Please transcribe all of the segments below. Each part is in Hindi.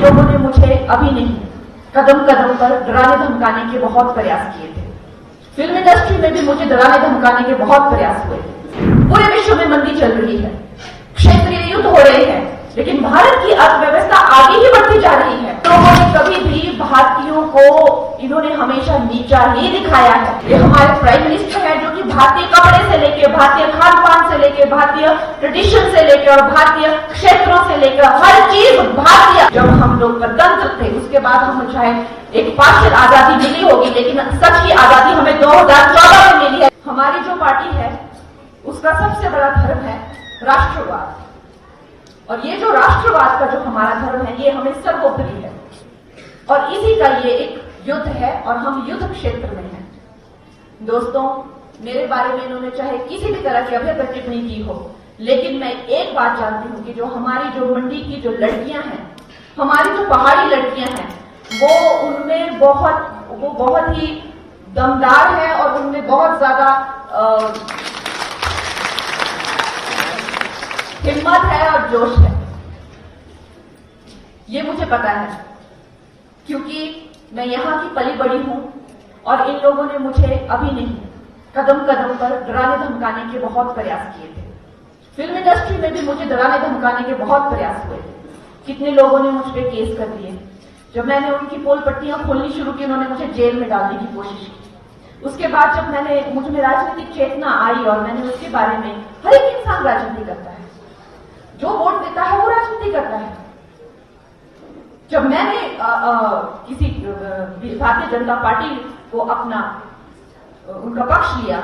लोगों ने मुझे अभी नहीं, कदम कदम पर डराने धमकाने के बहुत प्रयास किए थे। फिल्म इंडस्ट्री में भी मुझे डराने धमकाने के बहुत प्रयास हुए थे। पूरे विश्व में मंदी चल रही है, क्षेत्रीय युद्ध हो रहे हैं, लेकिन भारत की अर्थव्यवस्था आगे ही बढ़ती जा रही है। लोगों ने कभी भी भारतीयों को इन्होंने हमेशा नीचा ही दिखाया है। ये हमारे प्राइम मिनिस्टर हैं जो कि भारतीय कपड़े से लेकर, भारतीय खान पान से लेकर, भारतीय ट्रेडिशन से लेकर और भारतीय क्षेत्रों से लेकर हर चीज भारतीय। जब हम लोग गणतंत्र थे उसके बाद हम चाहे एक पार्शियल आजादी मिली होगी, लेकिन सच की आजादी हमें 2014 में मिली है। हमारी जो पार्टी है उसका सबसे बड़ा धर्म है राष्ट्रवाद, और ये जो राष्ट्रवाद का जो हमारा धर्म है ये हमें सर्वोपरि है, और इसी का ये एक युद्ध है और हम युद्ध क्षेत्र में हैं। दोस्तों, मेरे बारे में इन्होंने चाहे किसी भी तरह की अभद्र टिप्पणी की हो, लेकिन मैं एक बात जानती हूं कि जो हमारी जो मंडी की जो लड़कियां हैं, हमारी जो पहाड़ी लड़कियां हैं, वो उनमें बहुत ही दमदार है और उनमें बहुत ज्यादा हिम्मत है और जोश है। ये मुझे पता है क्योंकि मैं यहां की पली बड़ी हूं, और इन लोगों ने मुझे अभी नहीं, कदम कदम पर डराने धमकाने के बहुत प्रयास किए थे। फिल्म इंडस्ट्री में भी मुझे डराने धमकाने के बहुत प्रयास हुए थे। कितने लोगों ने मुझ पर केस कर दिए। जब मैंने उनकी पोल पट्टियां खोलनी शुरू की, उन्होंने मुझे जेल में डालने की कोशिश की। उसके बाद जब मुझ में राजनीतिक चेतना आई और मैंने उसके बारे में, हर एक इंसान राजनीति करता है, जो वोट देता है वो राजनीति करता है। जब मैंने किसी भारतीय जनता पार्टी को अपना उनका पक्ष लिया,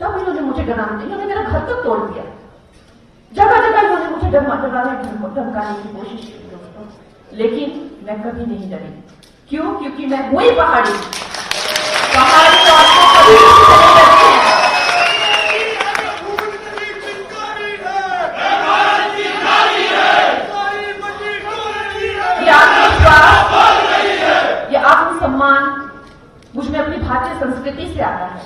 तब इन्होंने मुझे डराने, इन्होंने मेरा घर तक तोड़ दिया। जगह जगह इन्होंने मुझे डराने धमकाने की कोशिश की दोस्तों, लेकिन मैं कभी नहीं डरी। क्यों? क्योंकि मैं हुई पहाड़ी तो आपको कभी नहीं डरती है। ये आत्मसम्मान मुझ में अपनी भारतीय संस्कृति से आता है,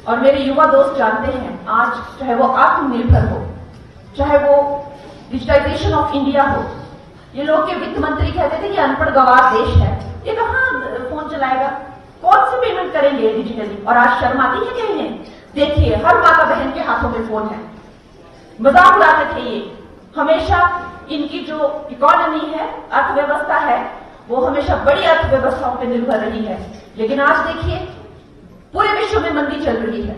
और मेरे युवा दोस्त जानते हैं आज चाहे वो आत्मनिर्भर हो, चाहे वो डिजिटाइजेशन ऑफ इंडिया हो। ये लोग के वित्त मंत्री कहते थे कि अनपढ़ गवार देश है, ये कहां फोन चलाएगा, कौन से पेमेंट करेंगे डिजिटली, और आज शर्माती है कहीं। देखिए हर माता बहन के हाथों में फोन है। मजाक उड़ाते थे ये, हमेशा इनकी जो इकोनॉमी है, अर्थव्यवस्था है, वो हमेशा बड़ी अर्थव्यवस्थाओं पर निर्भर रही है, लेकिन आज देखिए पूरे विश्व में मंदी चल रही है,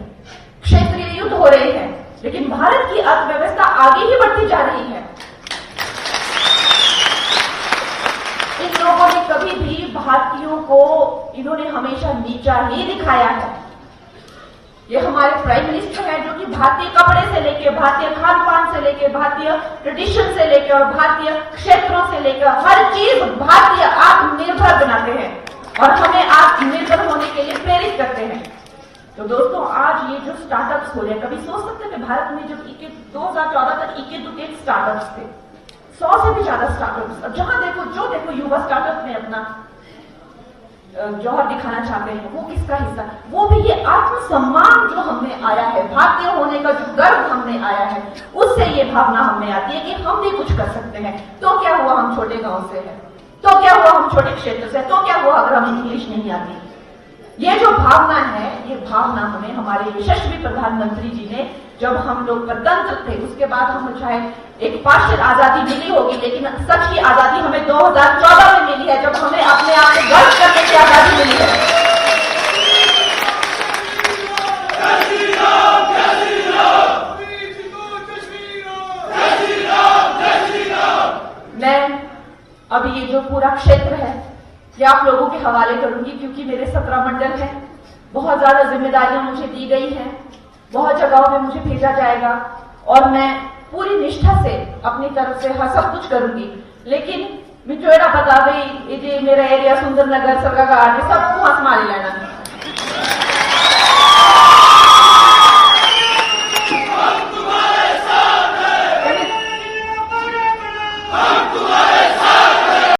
क्षेत्रीय युद्ध हो रहे हैं, लेकिन भारत की अर्थव्यवस्था आगे ही बढ़ती जा रही है। इन लोगों ने कभी भी भारतीयों को इन्होंने हमेशा नीचा ही दिखाया है। ये हमारे प्राइम मिनिस्टर हैं जो कि भारतीय कपड़े से लेकर, भारतीय खान पान से लेकर, भारतीय ट्रेडिशन से लेकर और भारतीय क्षेत्रों से लेकर हर चीज भारतीय आत्मनिर्भर बनाते हैं और हमें आत्मनिर्भर होने के लिए प्रेरित करते हैं। तो दोस्तों, आज ये जो स्टार्टअप्स हो रहे हैं, कभी सोच सकते थे भारत में जब 2014 तक इक्के दुक्के स्टार्टअप्स थे, 100 से भी ज्यादा स्टार्टअप्स, और जहां देखो जो देखो युवा स्टार्टअप में अपना जौहर दिखाना चाहते हैं। वो किसका हिस्सा? वो भी ये आत्मसम्मान जो हमें आया है, भारतीय होने का जो गर्व हमें आया है, उससे ये भावना हमें आती है कि हम भी कुछ कर सकते हैं। तो क्या हुआ हम छोटे गांव से हैं, तो क्या हुआ हम छोटे क्षेत्र से, तो क्या हुआ अगर हमें इंग्लिश नहीं आती। ये जो भावना है, ये भावना हमें हमारे यशस्वी प्रधानमंत्री जी ने, जब हम लोग गणतंत्र थे उसके बाद हम चाहे एक पार्शियल आजादी मिली होगी, लेकिन सच की आजादी हमें 2014 में मिली है, जब हमें अपने आप को गर्व करने की आजादी मिली है। मैं अभी ये जो पूरा क्षेत्र है ये आप लोगों के हवाले करूंगी, क्योंकि मेरे 17 मंडल हैं, बहुत ज्यादा जिम्मेदारियां मुझे दी गई हैं, बहुत जगहों में मुझे भेजा जाएगा और मैं पूरी निष्ठा से अपनी तरफ से हर सब कुछ करूंगी। लेकिन मुझे पता भाई ये मेरा एरिया सुंदरनगर सरगाघाट सब को हंस मारी लेना